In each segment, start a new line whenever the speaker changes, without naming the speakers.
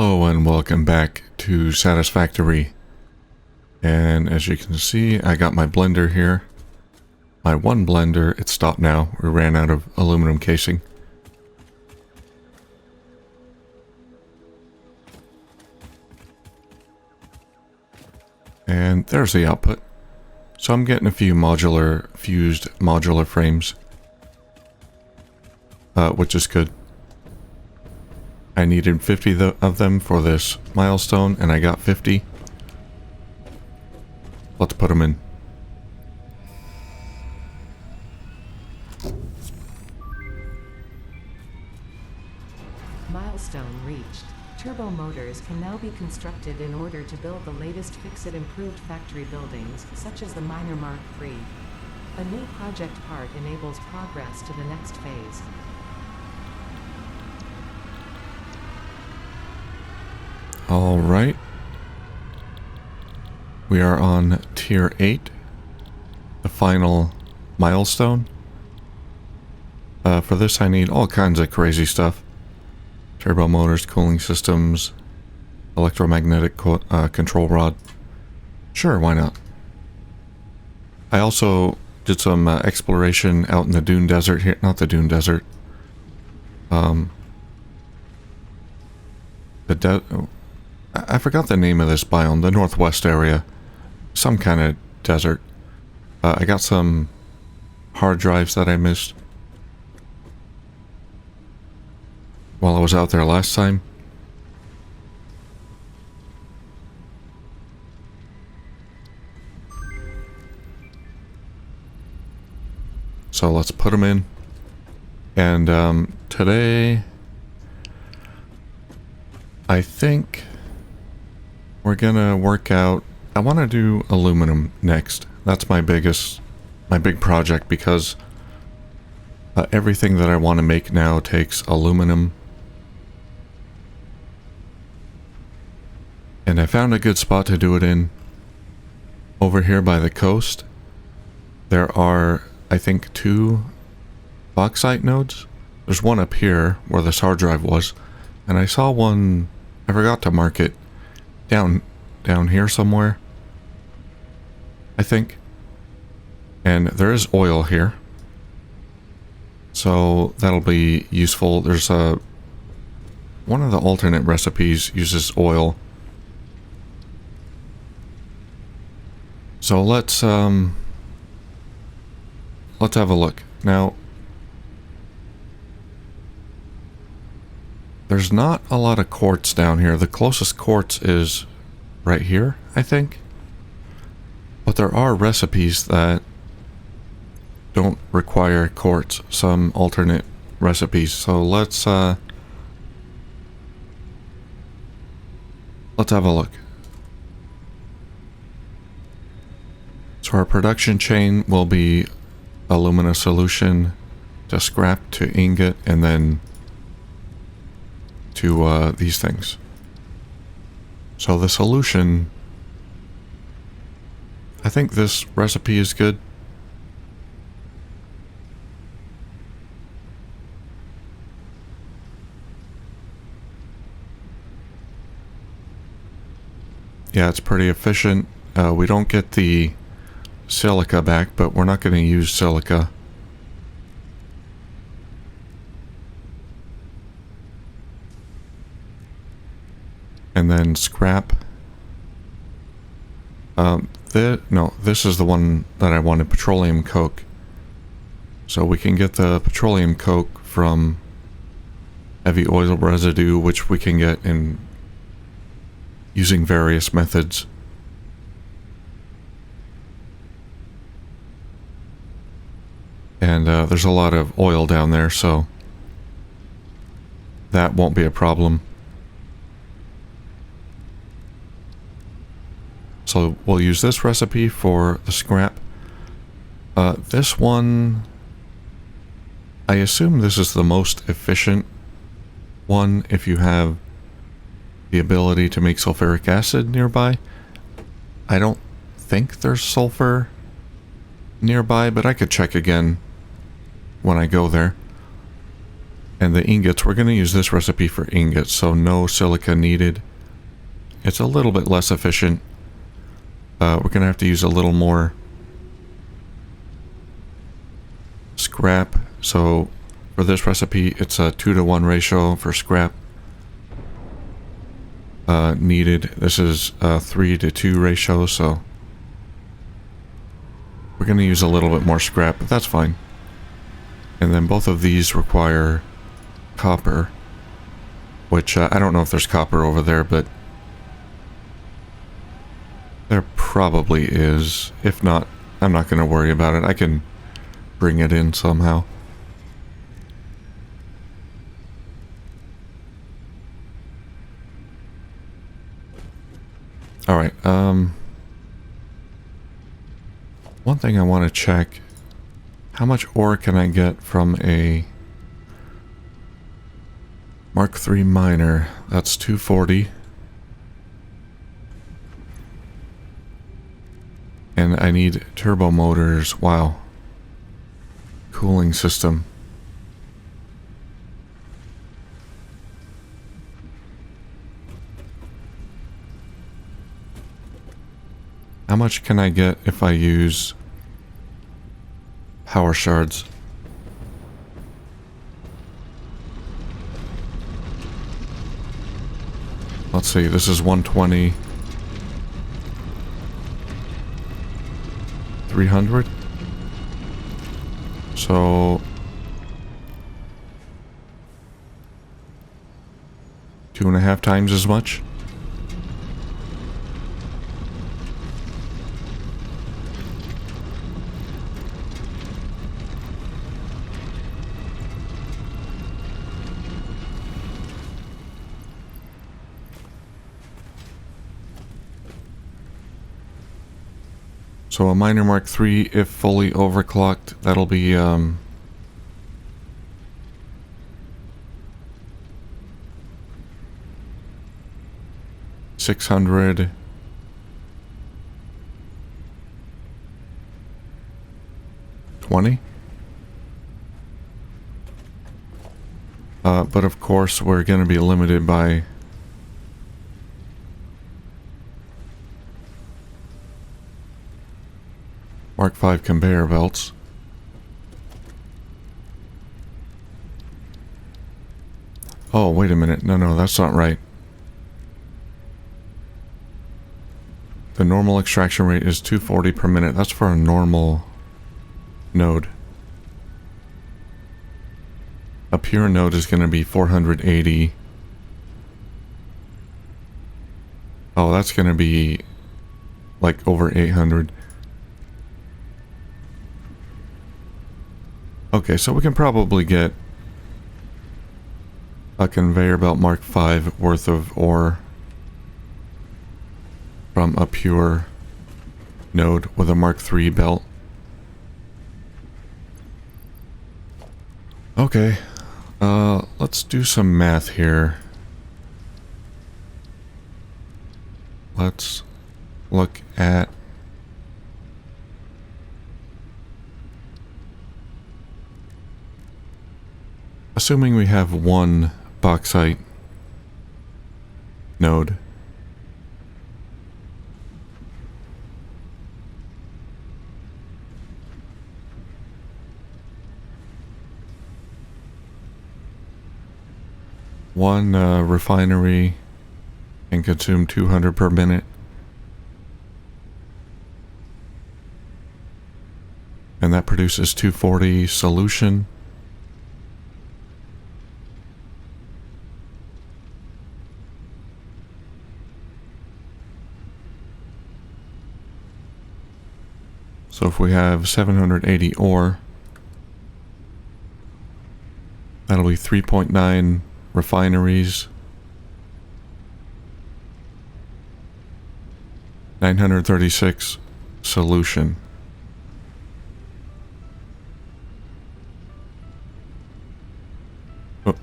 Hello and welcome back to Satisfactory. And as you can see, I got my blender here. My one blender, it stopped now. We ran out of aluminum casing. And there's the output. So I'm getting a few fused modular frames. Which is good. I needed 50 of them for this milestone, and I got 50. Let's put them in.
Milestone reached. Turbo motors can now be constructed in order to build the latest fix-it improved factory buildings, such as the Miner Mark III. A new project part enables progress to the next phase.
Alright. We are on tier 8. The final milestone. For this I need all kinds of crazy stuff. Turbo motors, cooling systems, electromagnetic control rod. Sure, why not? I also did some exploration out in the Dune Desert here. Not the Dune Desert. I forgot the name of this biome, the northwest area. Some kind of desert. I got some hard drives that I missed while I was out there last time. So let's put them in. And today, I think we're gonna work out. I want to do aluminum next. That's my big project, because everything that I want to make now takes aluminum. And I found a good spot to do it in. Over here by the coast, there are, I think, 2 bauxite nodes. There's one up here where this hard drive was, and I saw one, I forgot to mark it, down here somewhere, I think. And there is oil here, so that'll be useful. There's one of the alternate recipes uses oil. So let's have a look. Now, there's not a lot of quartz down here. The closest quartz is right here, I think. But there are recipes that don't require quartz, some alternate recipes. So let's have a look. So our production chain will be alumina solution to scrap to ingot, and then to these things. So the solution, I think this recipe is good. Yeah, it's pretty efficient. We don't get the silica back, but we're not going to use silica. And then scrap. No, this is the one that I wanted, petroleum coke. So we can get the petroleum coke from heavy oil residue, which we can get in using various methods. And there's a lot of oil down there, so that won't be a problem. So we'll use this recipe for the scrap. This one, I assume this is the most efficient one if you have the ability to make sulfuric acid nearby. I don't think there's sulfur nearby, but I could check again when I go there. And the ingots, we're going to use this recipe for ingots, so no silica needed. It's a little bit less efficient. We're going to have to use a little more scrap. So for this recipe, it's a 2-to-1 ratio for scrap needed. This is a 3-to-2 ratio, so we're going to use a little bit more scrap, but that's fine. And then both of these require copper, which I don't know if there's copper over there, but there probably is. If not, I'm not going to worry about it. I can bring it in somehow. Alright, one thing I want to check, how much ore can I get from a Mark III miner? That's 240. And I need turbo motors. Wow. Cooling system. How much can I get if I use power shards? Let's see, this is 120. 300? So 2.5 times as much? So a miner Mark III, if fully overclocked, that'll be 600. But of course we're going to be limited by Mark V conveyor belts. Oh, wait a minute. No, that's not right. The normal extraction rate is 240 per minute. That's for a normal node. A pure node is going to be 480. Oh, that's going to be like over 800. Okay, so we can probably get a conveyor belt Mark V worth of ore from a pure node with a Mark III belt. Okay, let's do some math here. Let's look at assuming we have one bauxite node. One refinery can consume 200 per minute. And that produces 240 solution. So if we have 780 ore, that'll be 3.9 refineries, 936 solution. Oh.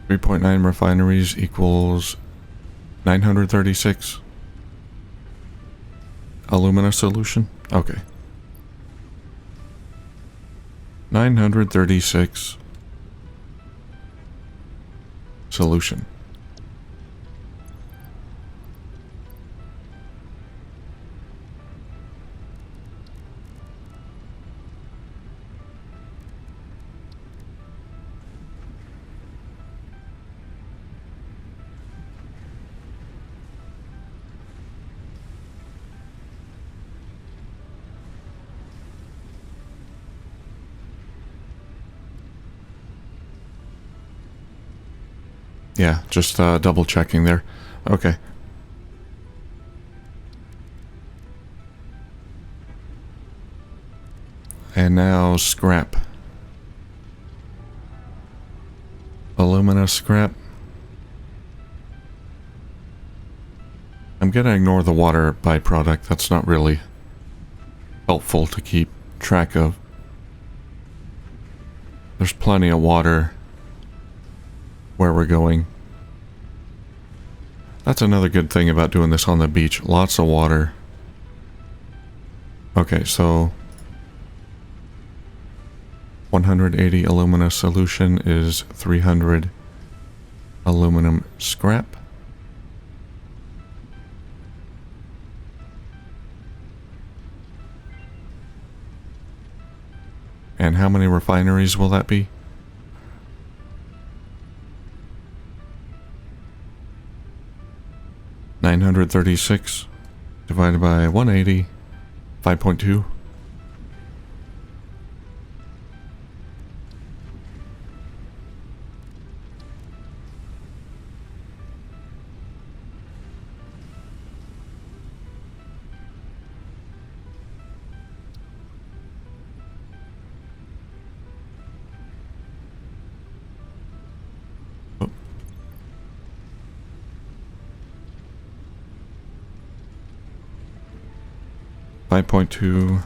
3.9 refineries equals 936 alumina solution. Okay. 936 solution. Yeah, just double checking there. Okay. And now scrap. Alumina scrap. I'm gonna ignore the water byproduct. That's not really helpful to keep track of. There's plenty of water where we're going. That's another good thing about doing this on the beach. Lots of water. Okay, so 180 alumina solution is 300 aluminum scrap. And how many refineries will that be? $936 divided by 180, 5.2. Oh. 5.2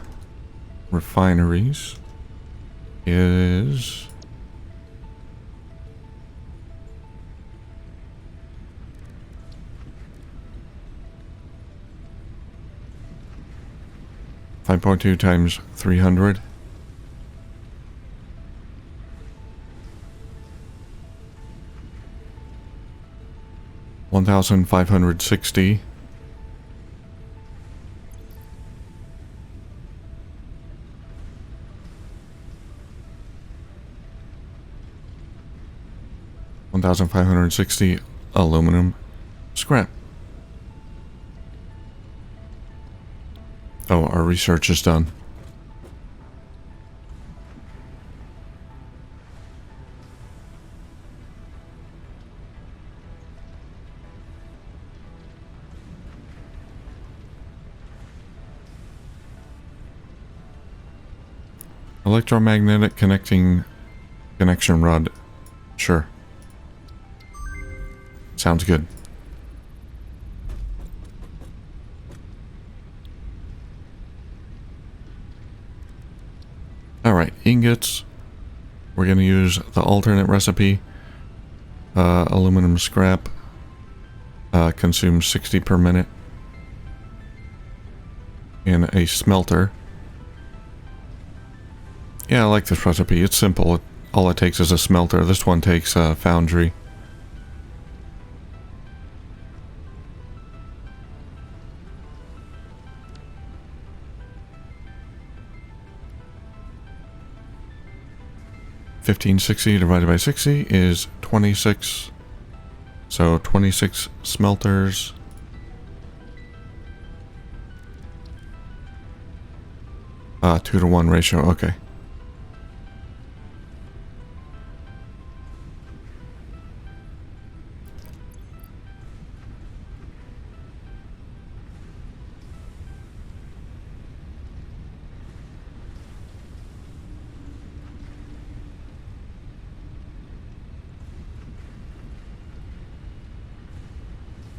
refineries is 5.2 times 300. $1,560. $1,560 aluminum scrap. Oh, our research is done. Electromagnetic connection rod. Sure. Sounds good. Alright, ingots. We're going to use the alternate recipe. Aluminum scrap consumes 60 per minute in a smelter. Yeah, I like this recipe. It's simple. All it takes is a smelter. This one takes a foundry. $1,560 divided by 60 is 26. So 26 smelters. Ah, 2-to-1 ratio. Okay.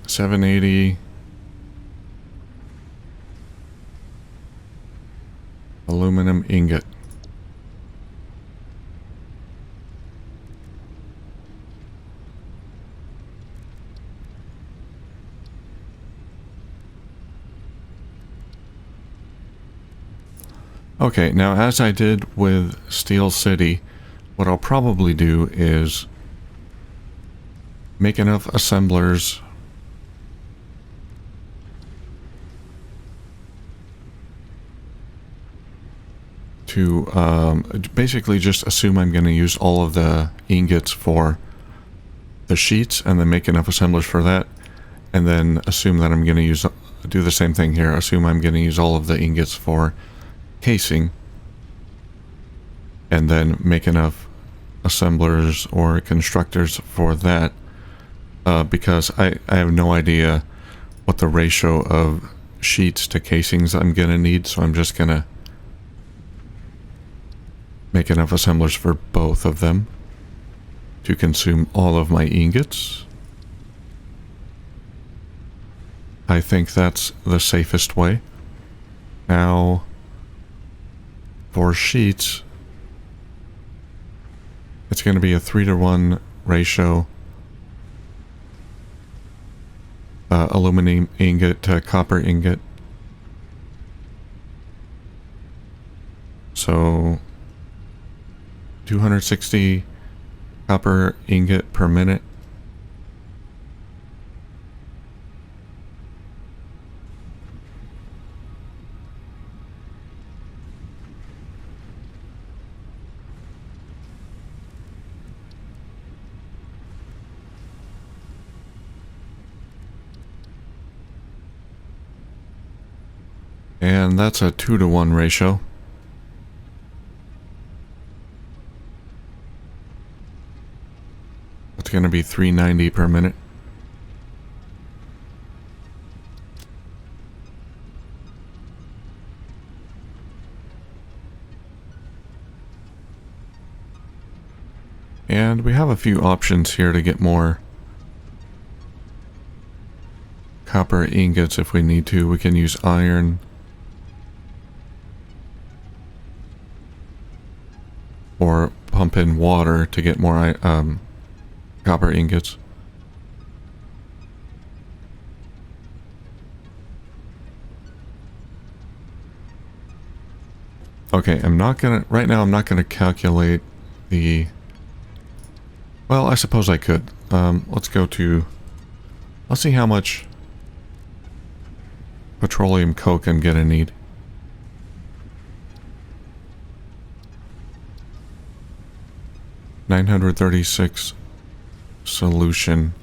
$780 aluminum ingot. Okay, now as I did with Steel City, what I'll probably do is make enough assemblers to basically just assume I'm going to use all of the ingots for the sheets and then make enough assemblers for that, and then assume that I'm going to do the same thing here. Assume I'm going to use all of the ingots for casing, and then make enough assemblers or constructors for that, because I have no idea what the ratio of sheets to casings I'm going to need, so I'm just going to make enough assemblers for both of them to consume all of my ingots. I think that's the safest way. Now, for sheets, it's going to be a 3-to-1 ratio. Aluminum ingot to copper ingot. So 260 copper ingot per minute. And that's a 2-to-1 ratio. It's going to be 390 per minute. And we have a few options here to get more copper ingots if we need to. We can use iron, or pump in water to get more copper ingots. Okay, right now I'm not gonna calculate the, well, I suppose I could. Let's see how much petroleum coke I'm gonna need. $936 solution,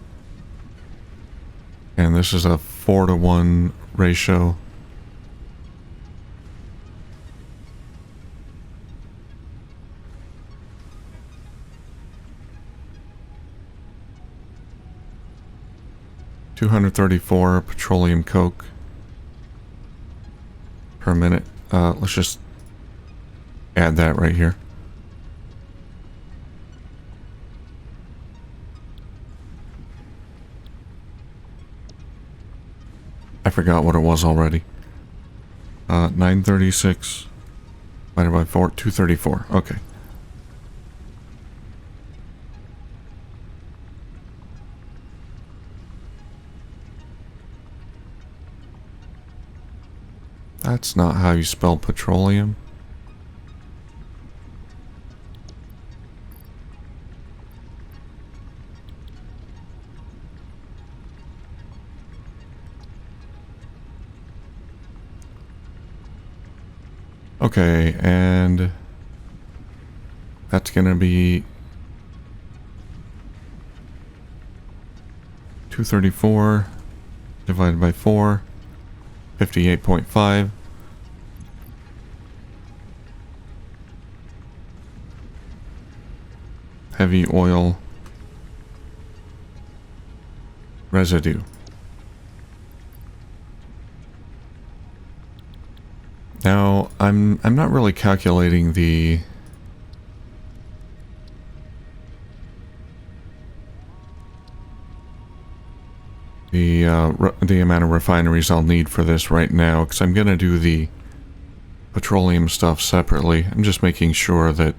and this is a 4-to-1 ratio. $234 petroleum coke per minute. Let's just add that right here. I forgot what it was already. 936 divided by 4, 234. Okay. That's not how you spell petroleum. Okay, and that's gonna be 234 divided by 4, 58.5. Heavy oil residue. Now, I'm not really calculating the amount of refineries I'll need for this right now, because I'm gonna do the petroleum stuff separately. I'm just making sure that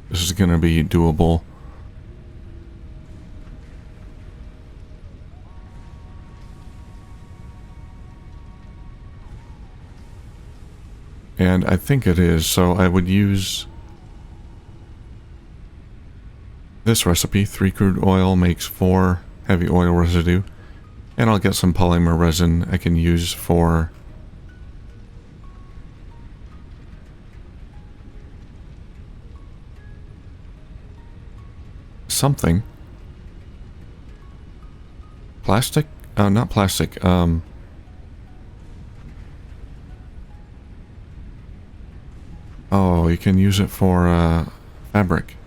this is gonna be doable. And I think it is, so I would use this recipe. 3 crude oil makes 4 heavy oil residue. And I'll get some polymer resin I can use for something. Plastic? Oh, not plastic. Oh, you can use it for fabric.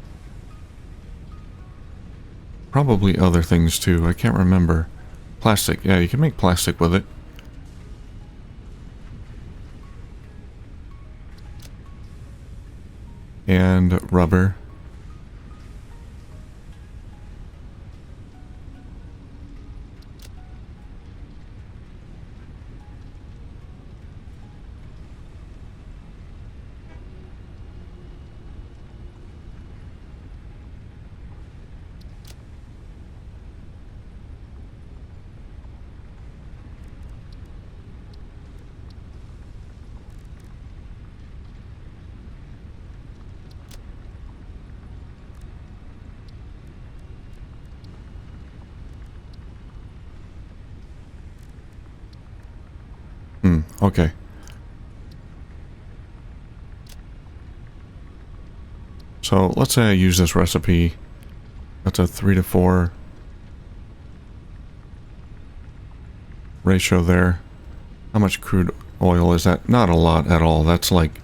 Probably other things too. I can't remember. Plastic. Yeah, you can make plastic with it. And rubber. Okay. So let's say I use this recipe. That's a 3-to-4 ratio there. How much crude oil is that? Not a lot at all. That's like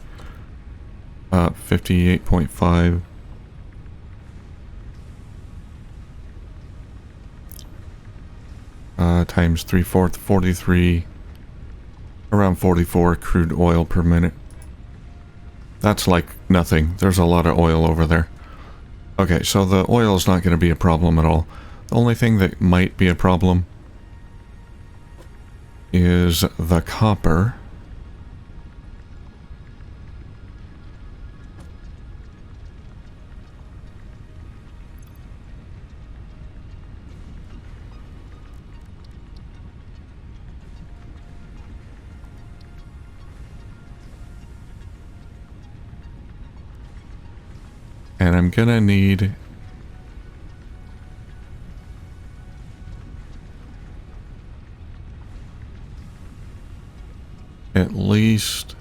58.5. Times 3/4, 43. Around 44 crude oil per minute. That's like nothing. There's a lot of oil over there. Okay, so the oil is not going to be a problem at all. The only thing that might be a problem is the copper. And I'm gonna need at least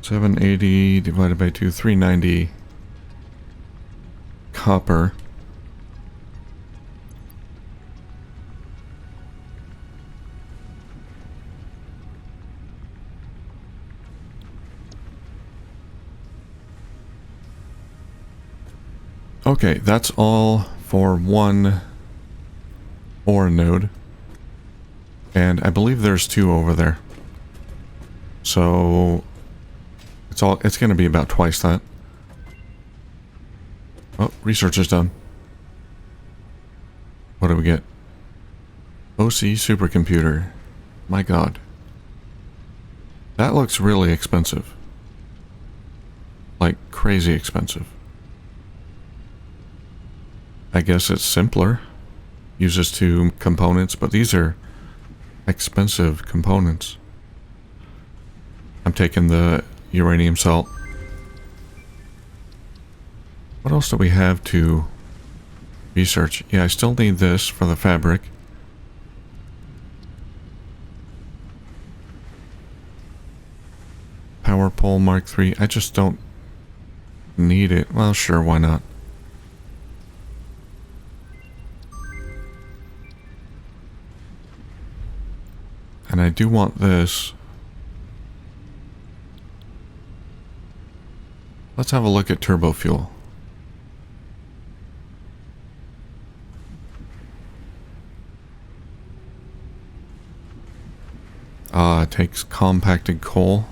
780 divided by 2, 390 copper. Okay, that's all for one ore node. And I believe there's 2 over there. So it's going to be about twice that. Oh, research is done. What do we get? OC supercomputer. My god. That looks really expensive. Like crazy expensive. I guess it's simpler. Uses 2 components, but these are expensive components. I'm taking the uranium salt. What else do we have to research? Yeah, I still need this for the fabric. Power pole Mark III. I just don't need it. Well, sure, why not? And I do want this. Let's have a look at turbo fuel. It takes compacted coal.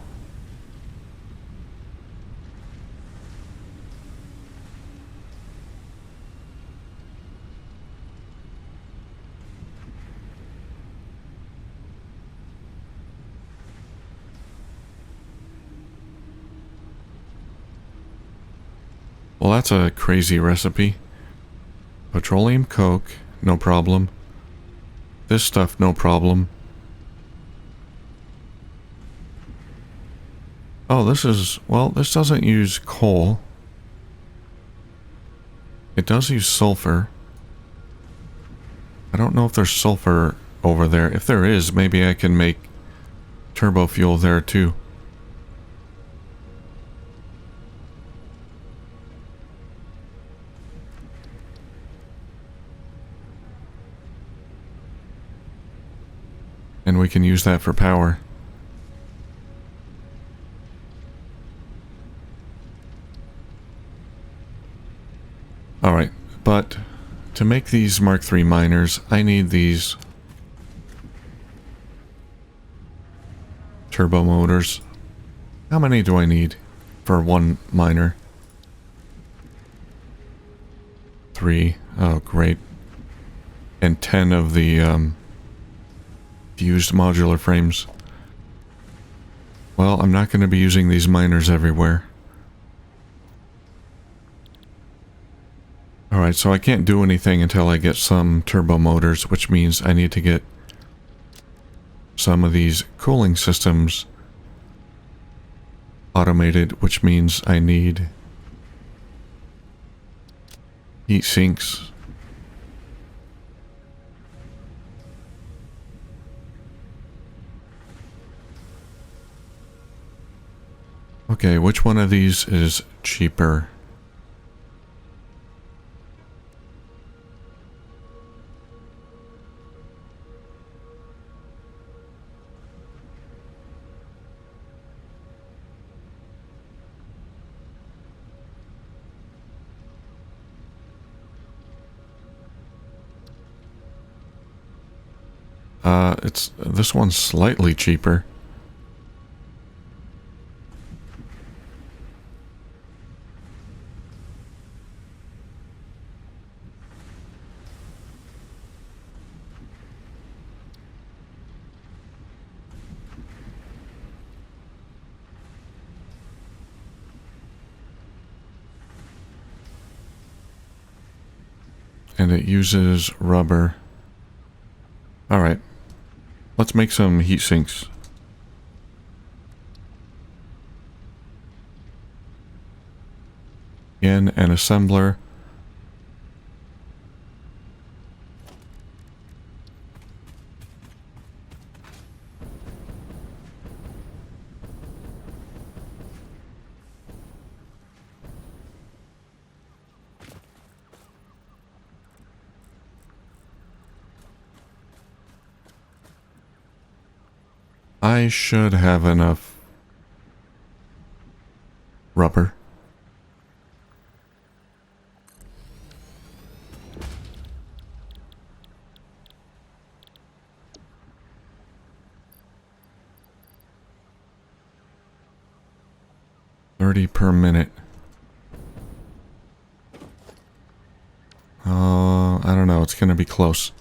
Well, that's a crazy recipe. Petroleum coke, no problem. This stuff, no problem. Oh, this is... well, this doesn't use coal. It does use sulfur. I don't know if there's sulfur over there. If there is, maybe I can make turbo fuel there too. And we can use that for power. Alright, but to make these Mark III miners, I need these turbo motors. How many do I need for one miner? 3. Oh, great. And 10 of the fused modular frames. Well, I'm not going to be using these miners everywhere. Alright, so I can't do anything until I get some turbo motors, which means I need to get some of these cooling systems automated, which means I need heat sinks. Okay, which one of these is cheaper? It's this one's slightly cheaper. And it uses rubber. Alright. Let's make some heat sinks. Again, an assembler. I should have enough rubber. $30 per minute. I don't know. It's going to be close.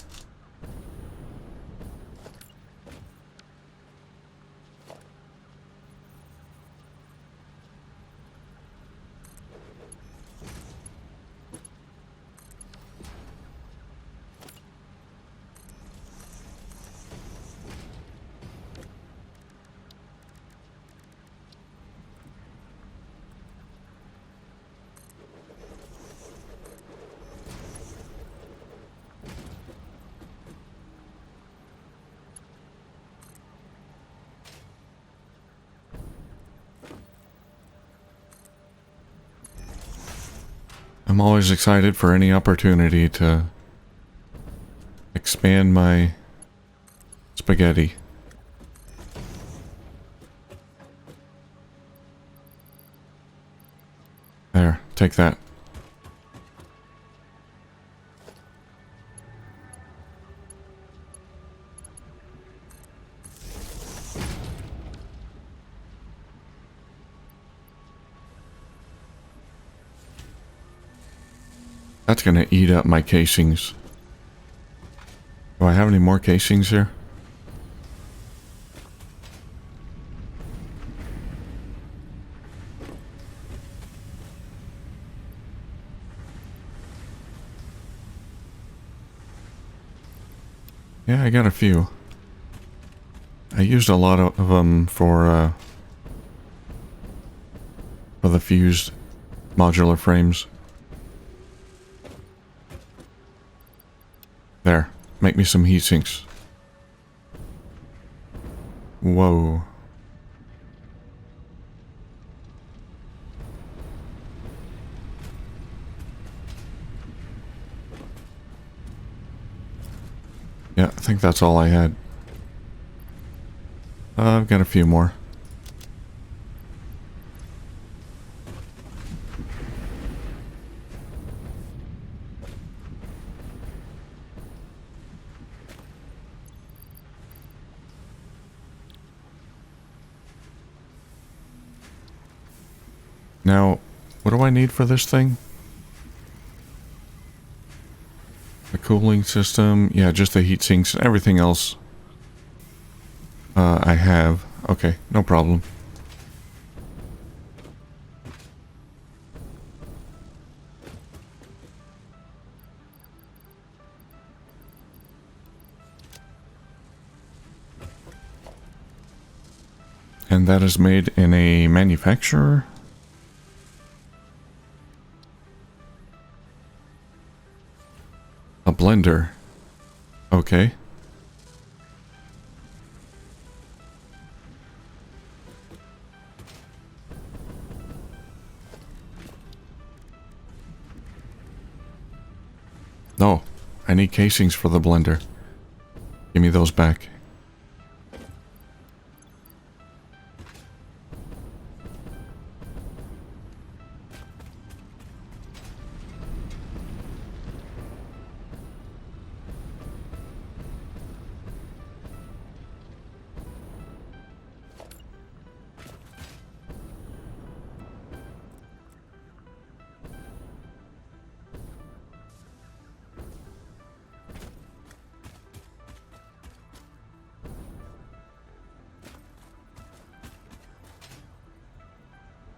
I'm always excited for any opportunity to expand my spaghetti. There, take that. That's gonna eat up my casings. Do I have any more casings here? Yeah, I got a few. I used a lot of them for the fused modular frames. There. Make me some heat sinks. Whoa. Yeah, I think that's all I had. I've got a few more. Now, what do I need for this thing? The cooling system. Yeah, just the heat sinks. Everything else I have. Okay, no problem. And that is made in a manufacturer? A blender. Okay. No, I need casings for the blender. Give me those back.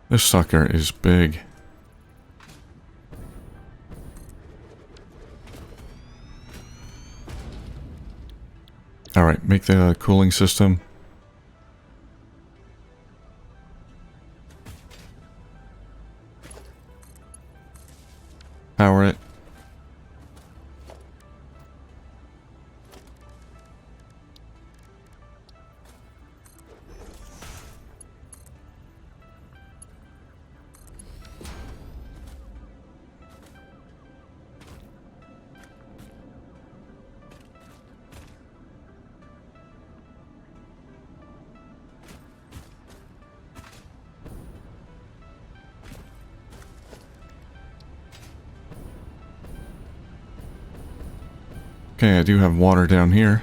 This sucker is big. Alright, make the cooling system. Power it. Okay, I do have water down here.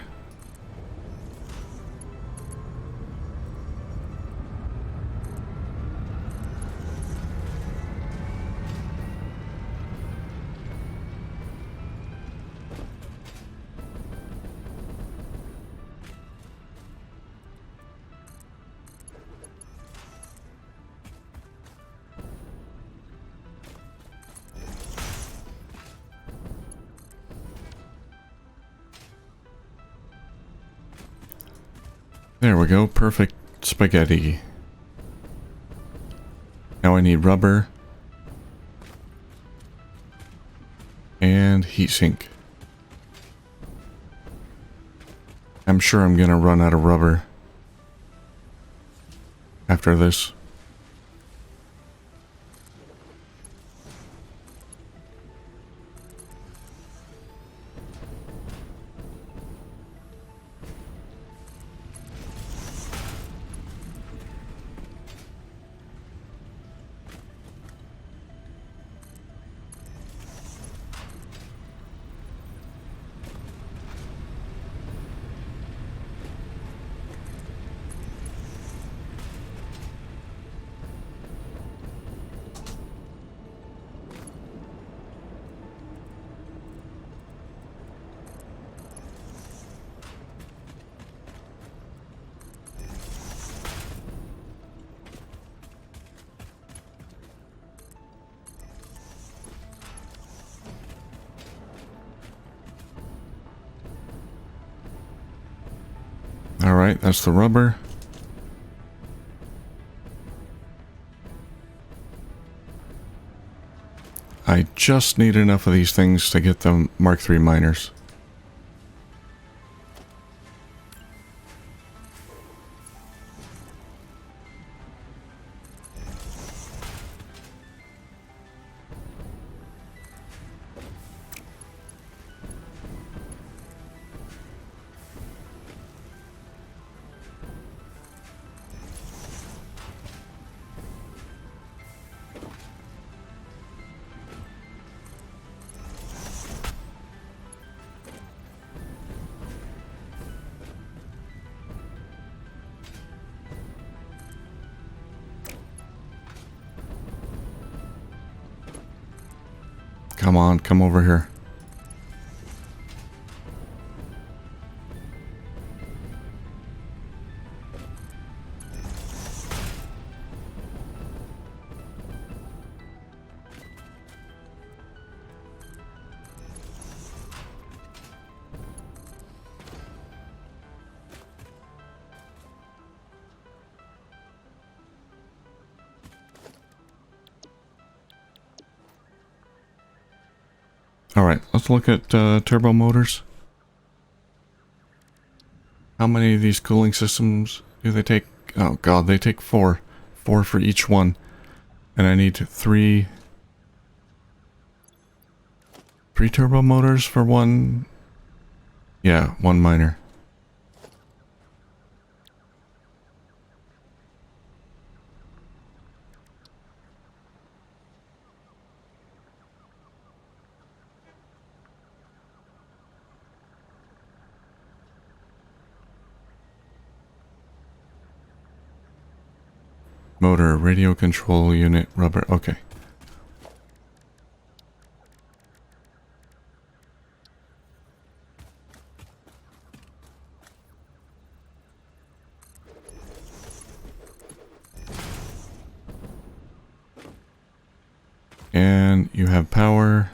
There we go, perfect spaghetti. Now I need rubber and heatsink. I'm sure I'm gonna run out of rubber after this. Alright, that's the rubber. I just need enough of these things to get the Mark III miners. Come on, come over here. Alright, let's look at turbo motors. How many of these cooling systems do they take? Oh god, they take 4. 4 for each one. And I need 3 turbo motors for one. Yeah, one miner. Motor, radio control unit, rubber. Okay. And you have power.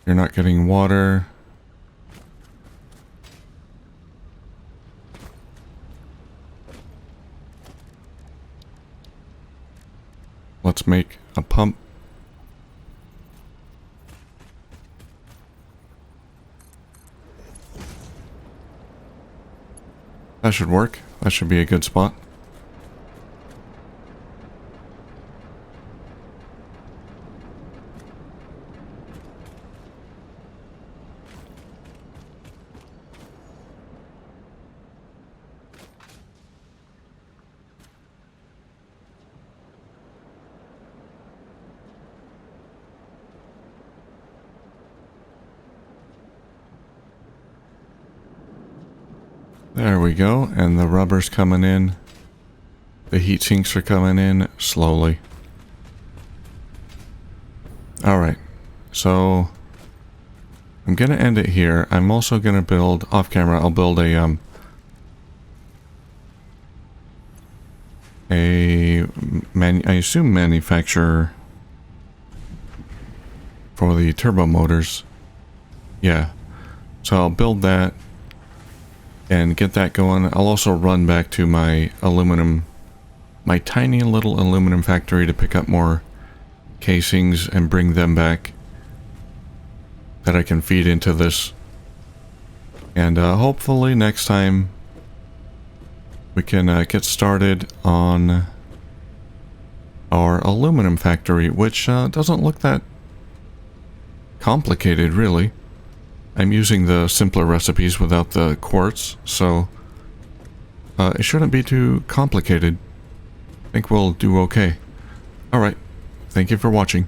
You're not getting water. Let's make a pump. That should work. That should be a good spot. There we go, and the rubber's coming in. The heat sinks are coming in slowly. Alright, so I'm gonna end it here. I'm also gonna build, off camera, I'll build a I assume manufacturer for the turbo motors. Yeah, so I'll build that and get that going. I'll also run back to my my tiny little aluminum factory to pick up more casings and bring them back that I can feed into this. And hopefully next time we can get started on our aluminum factory, which doesn't look that complicated really. I'm using the simpler recipes without the quartz, so it shouldn't be too complicated. I think we'll do okay. Alright, thank you for watching.